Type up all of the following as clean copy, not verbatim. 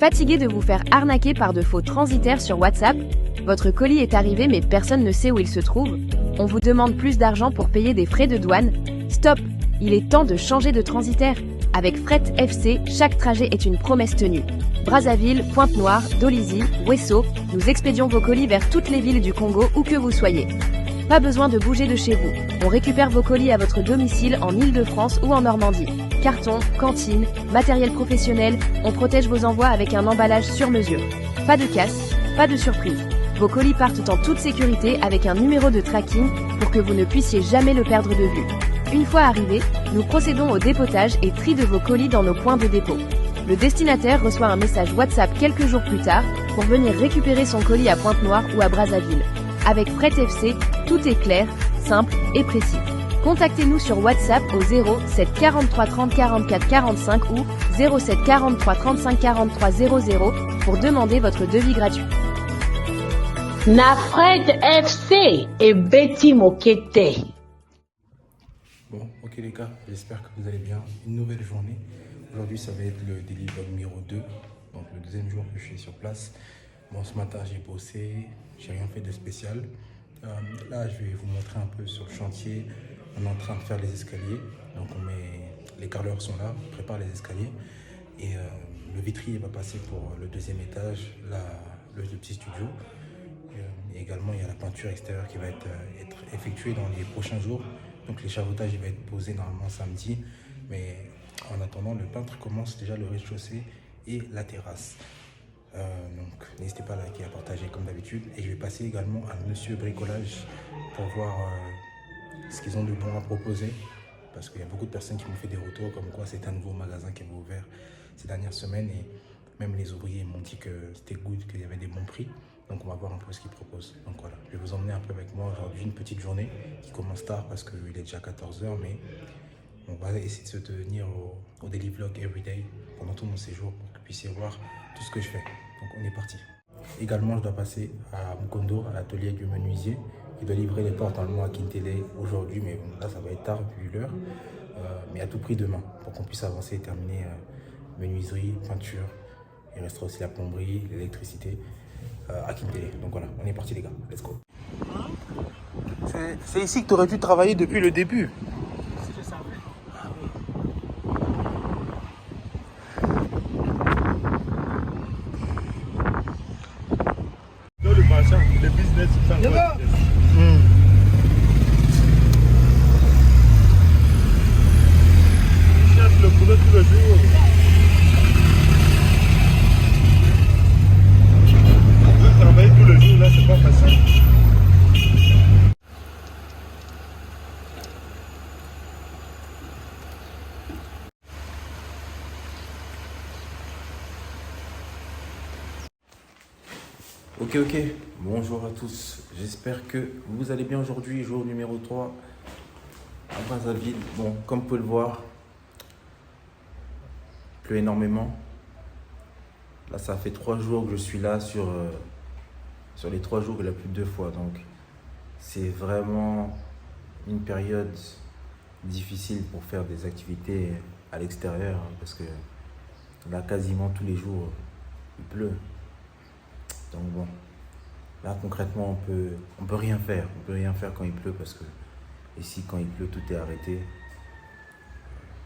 Fatigué de vous faire arnaquer par de faux transitaires sur WhatsApp? Votre colis est arrivé mais personne ne sait où il se trouve? On vous demande plus d'argent pour payer des frais de douane? Stop! Il est temps de changer de transitaire. Avec Fret FC, chaque trajet est une promesse tenue. Brazzaville, Pointe-Noire, Dolisie, Ouesso, nous expédions vos colis vers toutes les villes du Congo où que vous soyez. Pas besoin de bouger de chez vous. On récupère vos colis à votre domicile en Île-de-France ou en Normandie. Carton, cantine, matériel professionnel, on protège vos envois avec un emballage sur mesure. Pas de casse, pas de surprise. Vos colis partent en toute sécurité avec un numéro de tracking pour que vous ne puissiez jamais le perdre de vue. Une fois arrivé, nous procédons au dépotage et tri de vos colis dans nos points de dépôt. Le destinataire reçoit un message WhatsApp quelques jours plus tard pour venir récupérer son colis à Pointe-Noire ou à Brazzaville. Avec Fret FC, tout est clair, simple et précis. Contactez-nous sur WhatsApp au 07 43 30 44 45 ou 07 43 35 43 00 pour demander votre devis gratuit. Na Fret FC et Betty Mokete. Bon, ok les gars, j'espère que vous allez bien. Une nouvelle journée. Aujourd'hui, ça va être le Daily Vlog numéro 2. Donc le deuxième jour que je suis sur place. Bon, ce matin, j'ai bossé. J'ai rien fait de spécial. Là, je vais vous montrer un peu sur le chantier. On est en train de faire les escaliers. Donc les carreleurs sont là, on prépare les escaliers. Et le vitrier va passer pour le deuxième étage, le petit studio. Et également, il y a la peinture extérieure qui va être effectuée dans les prochains jours. Donc l'échafaudage il va être posé normalement samedi. Mais en attendant, le peintre commence déjà le rez-de-chaussée et la terrasse. Donc n'hésitez pas à liker et à partager comme d'habitude. Et je vais passer également à Monsieur Bricolage pour voir ce qu'ils ont de bon à proposer. Parce qu'il y a beaucoup de personnes qui m'ont fait des retours comme quoi c'est un nouveau magasin qui avait ouvert ces dernières semaines. Et même les ouvriers m'ont dit que c'était good, qu'il y avait des bons prix. Donc on va voir un peu ce qu'ils proposent. Donc voilà, je vais vous emmener un peu avec moi aujourd'hui, une petite journée qui commence tard parce qu'il est déjà 14 h. Mais on va essayer de se tenir au Daily Vlog Everyday pendant tout mon séjour pour que vous puissiez voir tout ce que je fais. Donc on est parti. Également, je dois passer à Mukondo, à l'atelier du menuisier. Il doit livrer les portes normalement à Kintele aujourd'hui, mais bon, là ça va être tard vu l'heure. Mais à tout prix demain, pour qu'on puisse avancer et terminer menuiserie, peinture. Il restera aussi la plomberie, l'électricité à Kintele. Donc voilà, on est parti les gars, let's go. C'est ici que tu aurais dû travailler depuis le début. Le business, c'est ça. Je cherche le boulot tous les jours. Je veux travailler tous les jours, là, c'est pas facile. Ok, bonjour à tous, j'espère que vous allez bien aujourd'hui, jour numéro 3 à Brazzaville. Bon, comme vous pouvez le voir, il pleut énormément. Là, ça fait 3 jours que je suis là, sur les 3 jours, il a plu 2 fois. Donc, c'est vraiment une période difficile pour faire des activités à l'extérieur, hein, parce que là, quasiment tous les jours, il pleut. Donc bon, là concrètement on peut rien faire. On peut rien faire quand il pleut parce que ici quand il pleut tout est arrêté.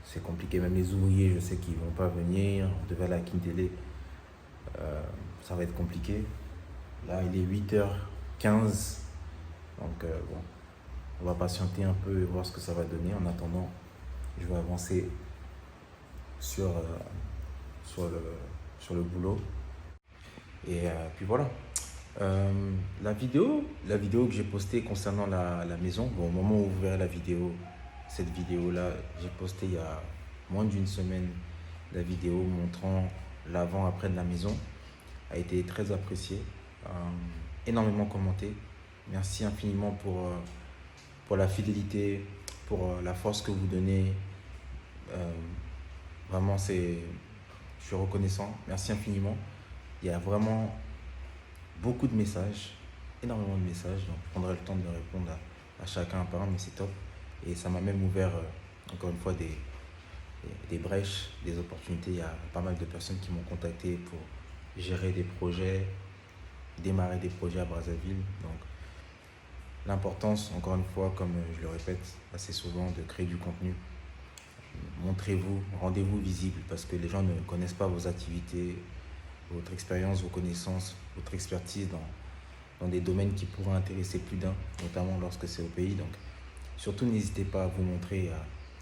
C'est compliqué, même les ouvriers je sais qu'ils vont pas venir. On devait aller à Kintele, ça va être compliqué. Là il est 8h15, donc bon, on va patienter un peu et voir ce que ça va donner. En attendant, je vais avancer sur le boulot. Et puis voilà, la vidéo que j'ai postée concernant la maison, bon, au moment où vous verrez cette vidéo là, j'ai posté il y a moins d'une semaine la vidéo montrant l'avant-après de la maison, a été très appréciée, énormément commentée. Merci infiniment pour la fidélité, pour la force que vous donnez, vraiment je suis reconnaissant, merci infiniment. Il y a vraiment beaucoup de messages, énormément de messages, donc je prendrai le temps de répondre à chacun par un, mais c'est top. Et ça m'a même ouvert, encore une fois, des brèches, des opportunités. Il y a pas mal de personnes qui m'ont contacté gérer des projets, démarrer des projets à Brazzaville. Donc l'importance, encore une fois, comme je le répète assez souvent, de créer du contenu. Montrez-vous, rendez-vous visible parce que les gens ne connaissent pas vos activités, votre expérience, vos connaissances, votre expertise dans des domaines qui pourraient intéresser plus d'un, notamment lorsque c'est au pays. Donc surtout n'hésitez pas à vous montrer,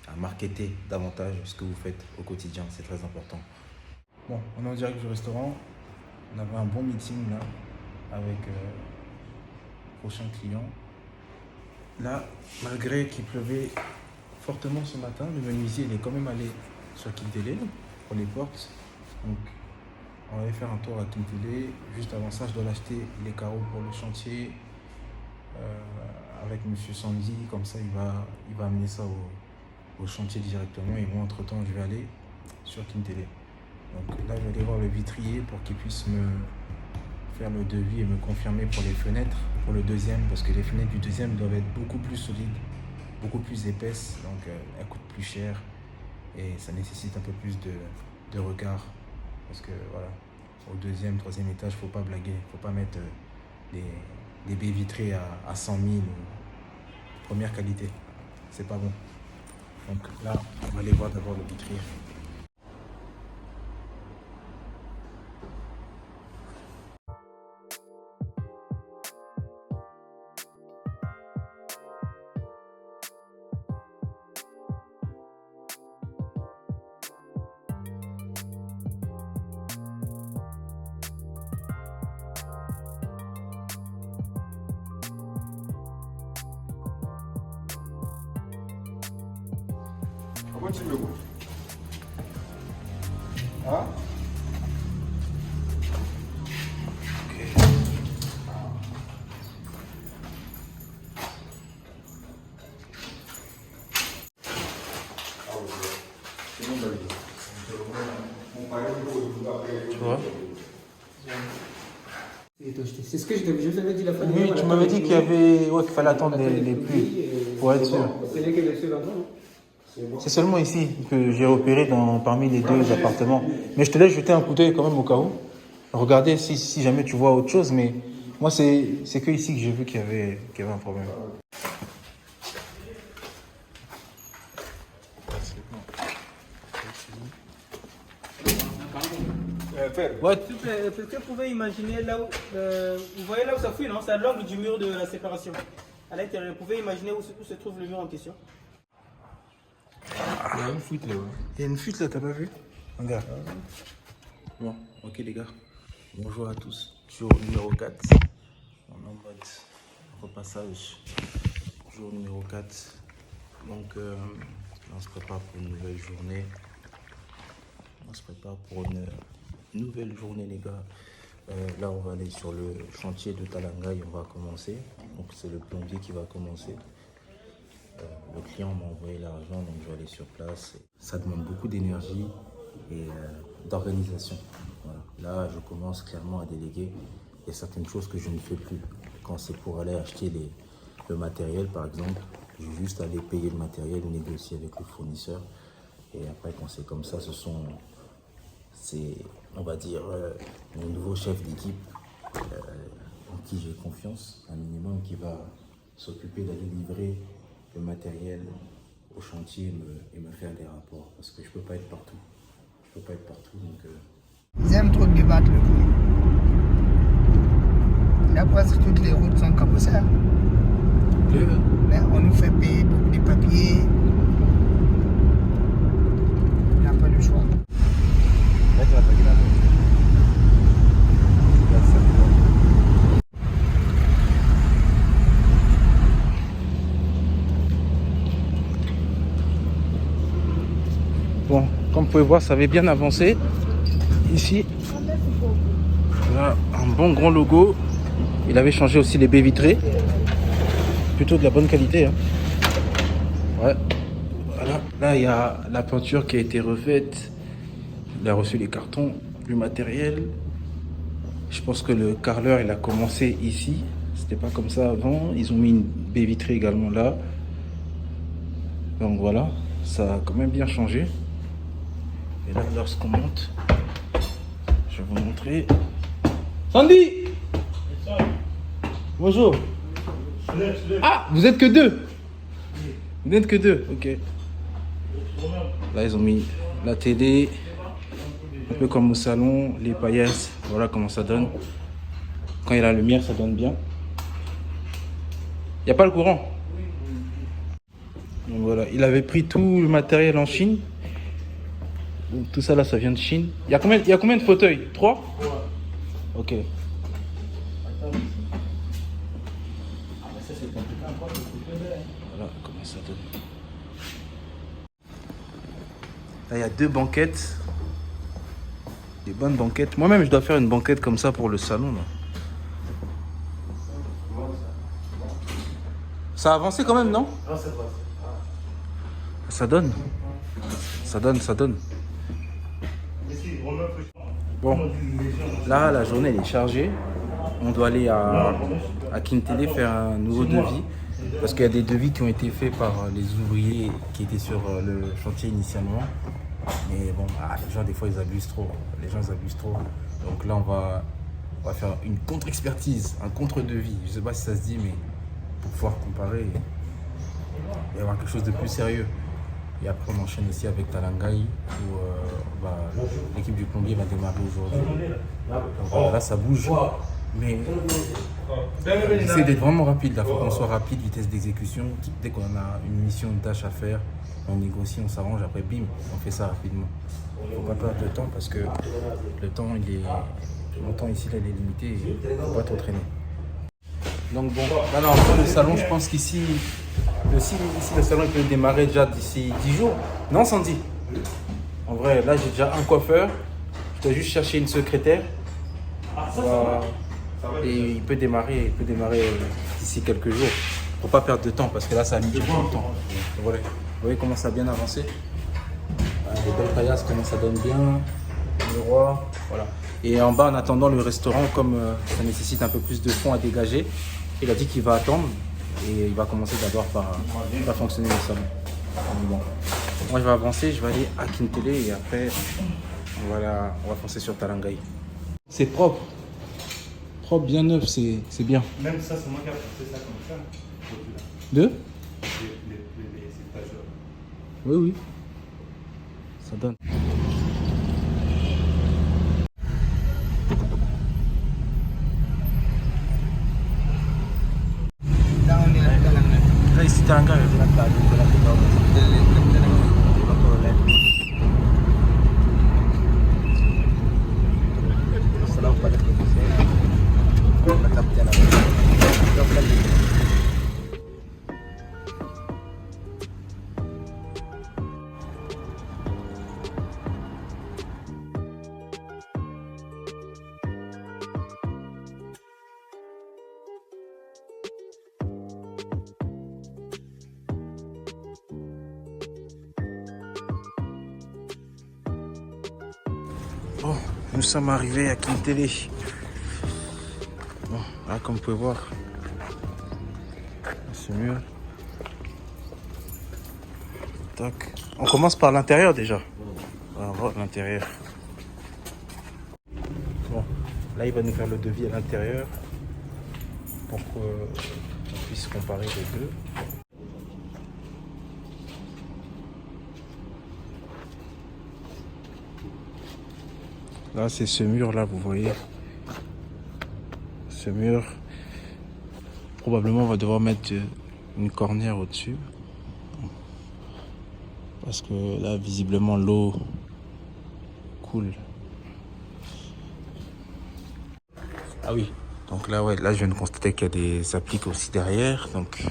à marketer davantage ce que vous faites au quotidien, c'est très important. Bon, on est en direct du restaurant, on avait un bon meeting là avec prochain client. Là, malgré qu'il pleuvait fortement ce matin, le menuisier il est quand même allé sur Kintélé pour les portes. Donc on va aller faire un tour à Kintélé. Juste avant ça, je dois l'acheter les carreaux pour le chantier avec Monsieur Sandy. Comme ça, il va amener ça au chantier directement. Et moi, entre-temps, je vais aller sur Kintélé. Donc là, je vais aller voir le vitrier pour qu'il puisse me faire le devis et me confirmer pour les fenêtres, pour le deuxième, parce que les fenêtres du deuxième doivent être beaucoup plus solides, beaucoup plus épaisses, donc elles coûtent plus cher et ça nécessite un peu plus de regard, parce que voilà, au deuxième, troisième étage, faut pas blaguer, faut pas mettre des baies vitrées à 100 000 ou première qualité, c'est pas bon. Donc là, on va aller voir d'abord le vitrier. Comment tu le goûtes? Hein? Tu vois? C'est ce que je vous avais dit la fois Oui, tu m'avais dit qu'il fallait attendre les pluies pour être sûr. Ce n'est que le seul endroit. C'est seulement ici que j'ai repéré parmi les deux appartements. Mais je te laisse jeter un coup d'œil quand même au cas où. Regardez si jamais tu vois autre chose. Mais moi, c'est que ici que j'ai vu qu'il y avait un problème. Ouais. Est-ce que vous pouvez imaginer là où... vous voyez là où ça fuit, non? C'est à l'angle du mur de la séparation. À l'intérieur, vous pouvez imaginer où se trouve le mur en question? Il y a une fuite là. Il y a une fuite là, t'as pas vu? Regarde. Bon, ok les gars. Bonjour à tous. Jour numéro 4. On est en mode repassage. Jour numéro 4. Donc, on se prépare pour une nouvelle journée. Les gars. Là, on va aller sur le chantier de Talangaï. On va commencer. Donc, c'est le plombier qui va commencer. Le client m'a envoyé l'argent, donc je vais aller sur place. Ça demande beaucoup d'énergie et d'organisation. Voilà. Là, je commence clairement à déléguer. Il y a certaines choses que je ne fais plus. Quand c'est pour aller acheter le matériel, par exemple, je vais juste aller payer le matériel, négocier avec le fournisseur. Et après, quand c'est comme ça, c'est, on va dire, mon nouveau chef d'équipe en qui j'ai confiance, un minimum, qui va s'occuper d'aller livrer le matériel au chantier et me faire des rapports, parce que je peux pas être partout. Donc Ils aiment trop débattre le prix. Là, presque toutes les routes sont comme ça. Mais on nous fait payer beaucoup de papiers. On n'a pas le choix. bon, comme vous pouvez voir, ça avait bien avancé. Ici, là, un bon grand logo. Il avait changé aussi les baies vitrées. Plutôt de la bonne qualité. Hein. Ouais. Voilà. Là, il y a la peinture qui a été refaite. Il a reçu les cartons, du matériel. Je pense que le carreleur, il a commencé ici. C'était pas comme ça avant. Ils ont mis une baie vitrée également là. Donc voilà, ça a quand même bien changé. Et là, lorsqu'on monte, je vais vous montrer. Sandy! Bonjour. Ah, vous êtes que deux? Vous n'êtes que deux, ok. Là, ils ont mis la télé, un peu comme au salon, les paillasses. Voilà comment ça donne. Quand il y a la lumière, ça donne bien. Il n'y a pas le courant. Donc voilà, il avait pris tout le matériel en Chine. Donc, tout ça là, ça vient de Chine. Il y a combien de fauteuils? 3? Ok. Voilà comment ça donne. Là, il y a 2 banquettes. Des bonnes banquettes. Moi-même, je dois faire une banquette comme ça pour le salon. Là. Ça a avancé quand même, non? Non, ça avance. Ça donne. Ça donne, ça donne. Bon, là, la journée, elle est chargée. On doit aller à Kintele faire un nouveau devis. Parce qu'il y a des devis qui ont été faits par les ouvriers qui étaient sur le chantier initialement. Mais bon, les gens, des fois, ils abusent trop. Les gens, ils abusent trop. Donc là, on va faire une contre-expertise, un contre-devis. Je ne sais pas si ça se dit, mais pour pouvoir comparer et avoir quelque chose de plus sérieux. Et après, on enchaîne aussi avec Talangai, où l'équipe du plombier va démarrer aujourd'hui. Donc là, ça bouge. Mais j'essaie d'être vraiment rapide. Il faut qu'on soit rapide, vitesse d'exécution. Dès qu'on a une mission, une tâche à faire, on négocie, on s'arrange. Après, bim, on fait ça rapidement. Il ne faut pas perdre de temps parce que le temps, mon temps ici, là, il est limité. Il ne faut pas trop traîner. Donc bon, là, entre le salon, je pense qu'ici, le salon il peut démarrer déjà d'ici 10 jours. Non, Sandy? En vrai, là, j'ai déjà un coiffeur. Je dois juste chercher une secrétaire. Et il peut démarrer d'ici quelques jours. Faut pas perdre de temps parce que là, ça a mis du temps. Voilà. Vous voyez comment ça a bien avancé. Les belles paillasses, comment ça donne bien. Le roi, voilà. Et en bas, en attendant le restaurant, comme ça nécessite un peu plus de fonds à dégager, il a dit qu'il va attendre et il va commencer d'abord par fonctionner le salon. Bon. Moi, je vais avancer, je vais aller à Kintele et après, on va foncer sur Talangai. C'est propre. Propre, bien neuf, c'est bien. Même ça, c'est moi qui ai fait ça comme ça. Deux? Les étagères. Oui, oui. Ça donne. Là, ici, Talangai. Bon, nous sommes arrivés à Kintele. Bon, là, comme vous pouvez voir, ce mur. Tac. On commence par l'intérieur déjà. On va voir l'intérieur. Bon, là, il va nous faire le devis à l'intérieur pour qu'on puisse comparer les deux. Là, c'est ce mur-là, vous voyez. Ce mur, probablement, on va devoir mettre une cornière au-dessus. Parce que là, visiblement, l'eau coule. Ah oui. Donc là, ouais, là, je viens de constater qu'il y a des appliques aussi derrière. Donc,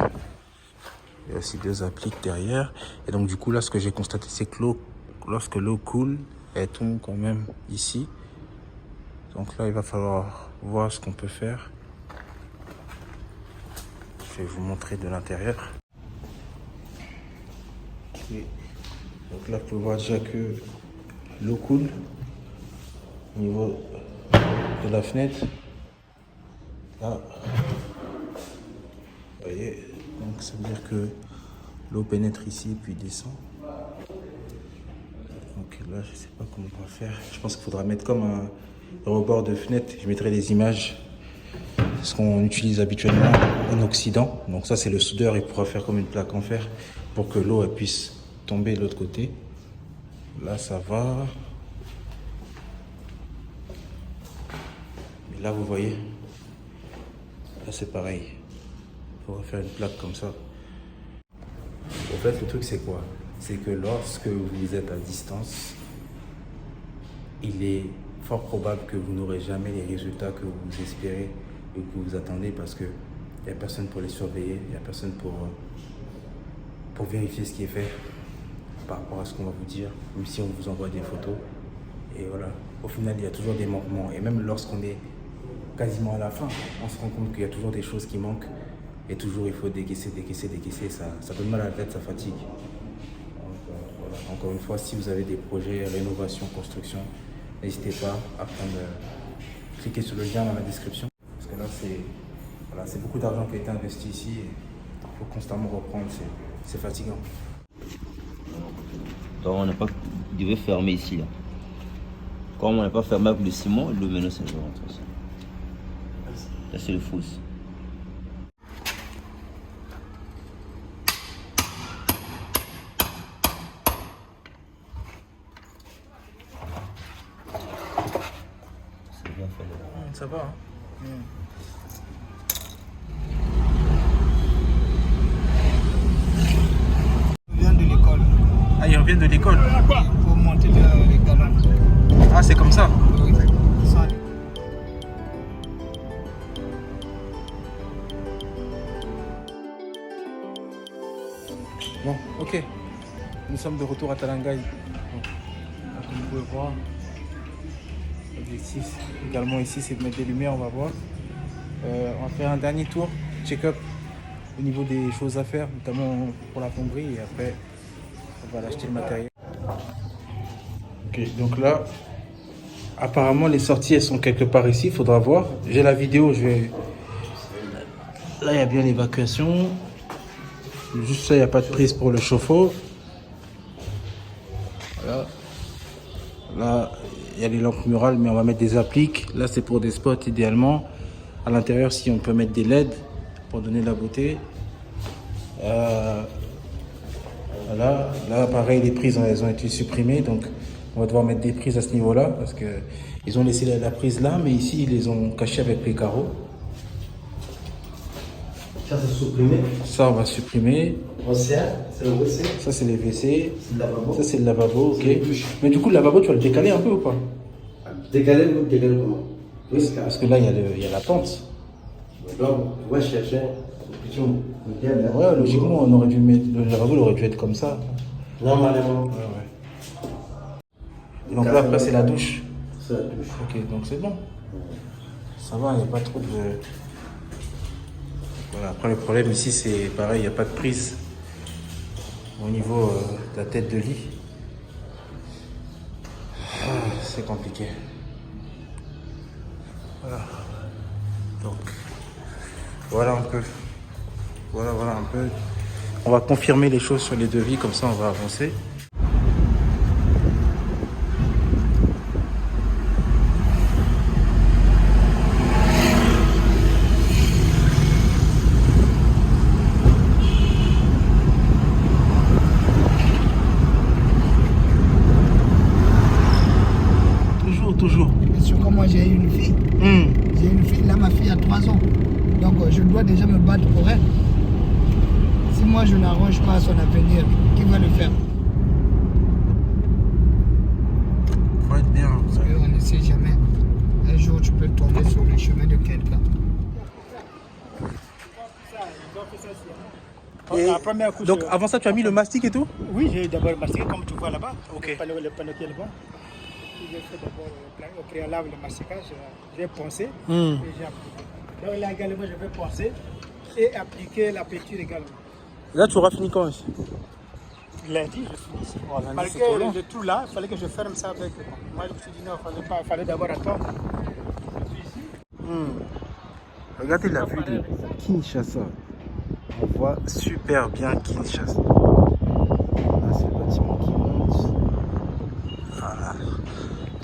il y a aussi 2 appliques derrière. Et donc, du coup, là, ce que j'ai constaté, c'est que lorsque l'eau coule, elle tombe quand même ici. Donc là, il va falloir voir ce qu'on peut faire. Je vais vous montrer de l'intérieur. Okay. Donc là, vous pouvez voir déjà que l'eau coule au niveau de la fenêtre. Là, vous voyez, donc ça veut dire que l'eau pénètre ici puis descend. Donc là, je sais pas comment on va faire. Je pense qu'il faudra mettre comme un rebord de fenêtre. Je mettrai les images. Ce qu'on utilise habituellement en Occident. Donc ça, c'est le soudeur. Il pourra faire comme une plaque en fer pour que l'eau puisse tomber de l'autre côté. Là, ça va. Mais là, vous voyez, là, c'est pareil. Il faudra faire une plaque comme ça. En fait, le truc, c'est quoi? C'est que lorsque vous êtes à distance, il est fort probable que vous n'aurez jamais les résultats que vous espérez et que vous attendez parce qu'il n'y a personne pour les surveiller, il n'y a personne pour vérifier ce qui est fait par rapport à ce qu'on va vous dire, même si on vous envoie des photos. Et voilà, au final, il y a toujours des manquements. Et même lorsqu'on est quasiment à la fin, on se rend compte qu'il y a toujours des choses qui manquent. Et toujours, il faut décaisser. Ça donne mal à la tête, ça fatigue. Donc, voilà. Encore une fois, si vous avez des projets, rénovation, construction, n'hésitez pas à cliquer sur le lien dans la description. Parce que là, c'est beaucoup d'argent qui a été investi ici. Et il faut constamment reprendre, c'est fatigant. Donc on n'a pas devait fermer ici. Là. Comme on n'a pas fermé avec le ciment, l'eau maintenant ça va rentrer. Là c'est le fosse. C'est bien fait là. Ça va, hein? Ah, ils reviennent de l'école? Pour monter les galons. Ah, c'est comme ça? Oui, ça. Bon, ok. Nous sommes de retour à Talangaï. Bon, comme vous pouvez voir, l'objectif également ici, c'est de mettre des lumières, on va voir. On va faire un dernier tour, check-up au niveau des choses à faire, notamment pour la plomberie, et après, on va acheter le matériel. Ok, donc là, apparemment, les sorties, elles sont quelque part ici, il faudra voir. J'ai la vidéo, Là, il y a bien l'évacuation. Juste ça, il n'y a pas de prise pour le chauffe-eau. Voilà. Là, il y a les lampes murales, mais on va mettre des appliques. Là, c'est pour des spots idéalement. À l'intérieur, si on peut mettre des LED pour donner de la beauté. Voilà. Là, pareil, les prises, elles ont été supprimées. Donc, on va devoir mettre des prises à ce niveau-là. Parce qu'ils ont laissé la prise là, mais ici, ils les ont cachées avec les carreaux. Ça, c'est supprimé. Ça, on va supprimer. C'est le WC. Ça, c'est les WC. C'est le lavabo. Ça, c'est le lavabo, ok. C'est les douches. Mais du coup, le lavabo, tu vas le décaler un peu ou pas? Décaler comment? Parce que là, il y a la pente. Donc, on va chercher un petit modèle. Ouais, logiquement, on aurait dû mettre, le lavabo il aurait dû être comme ça. Normalement. Ouais. Et donc là, après, c'est la douche. C'est la douche. Ok, donc c'est bon. Ça va, il n'y a pas trop de... Voilà, après, le problème ici, c'est pareil, il n'y a pas de prise au niveau de la tête de lit. Ah, c'est compliqué. Voilà. Donc, voilà un peu. Voilà un peu. On va confirmer les choses sur les devis, comme ça on va avancer. Toujours. Parce que moi j'ai une fille. J'ai une fille, là ma fille a 3 ans. Donc je dois déjà me battre pour elle. Si moi je n'arrange pas son avenir, qui va le faire? Faut être bien. Parce qu'on ne sait jamais. Un jour tu peux tomber sur le chemin de quelqu'un. Et La première couche, donc avant ça, tu as mis le mastic et tout? oui, j'ai d'abord mastiqué comme tu vois là-bas. Ok. Le panneau qui est là-bas. J'ai fait d'abord au préalable le mastiquage. J'ai poncé et j'ai appliqué. Donc là également, je vais poncer et appliquer la peinture également. Là, tu auras fini quand ici? Lundi, je suis ici. Oh, lundi, c'est Malgré trop long. le trou là, il fallait que je ferme ça avec. Moi, je me suis dit non, il fallait d'abord attendre. Je suis ici. Regardez la vue de Kinshasa. On voit super bien Kinshasa. Là, c'est le bâtiment qui monte.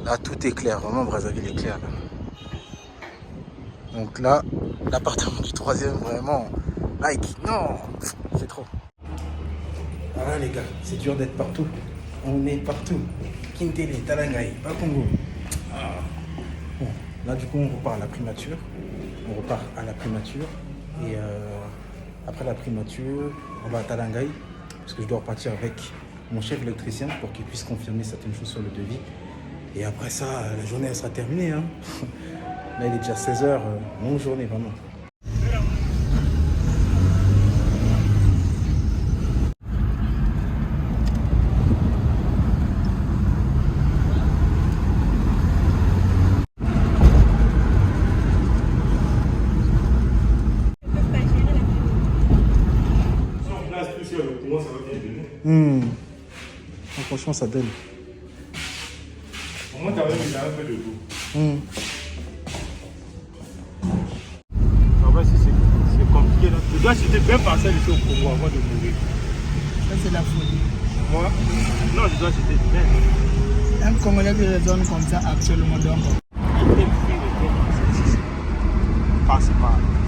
Là, tout est clair. Vraiment, Brazzaville est clair. Là. Donc là, l'appartement du 3e, vraiment, like, non, c'est trop. Voilà les gars, c'est dur d'être partout. On est partout. Kintele, Talangaï, Bakongo. Ah. Bon, là du coup, on repart à la primature. On repart à la primature. Et après la primature, on va à Talangaï. Parce que je dois repartir avec mon chef électricien pour qu'il puisse confirmer certaines choses sur le devis. Et après ça, la journée elle sera terminée. Hein. Là, il est déjà 16h, longue journée vraiment. Franchement, ça donne. Au moins, t'as même un peu de goût. En vrai, c'est compliqué. Là. Je dois citer 20 parcelles ici au Congo avant de mourir. Ça, c'est la folie. Moi, non, je dois citer 20. Un Congolais qui raisonne comme ça, absolument donc. Passer par là.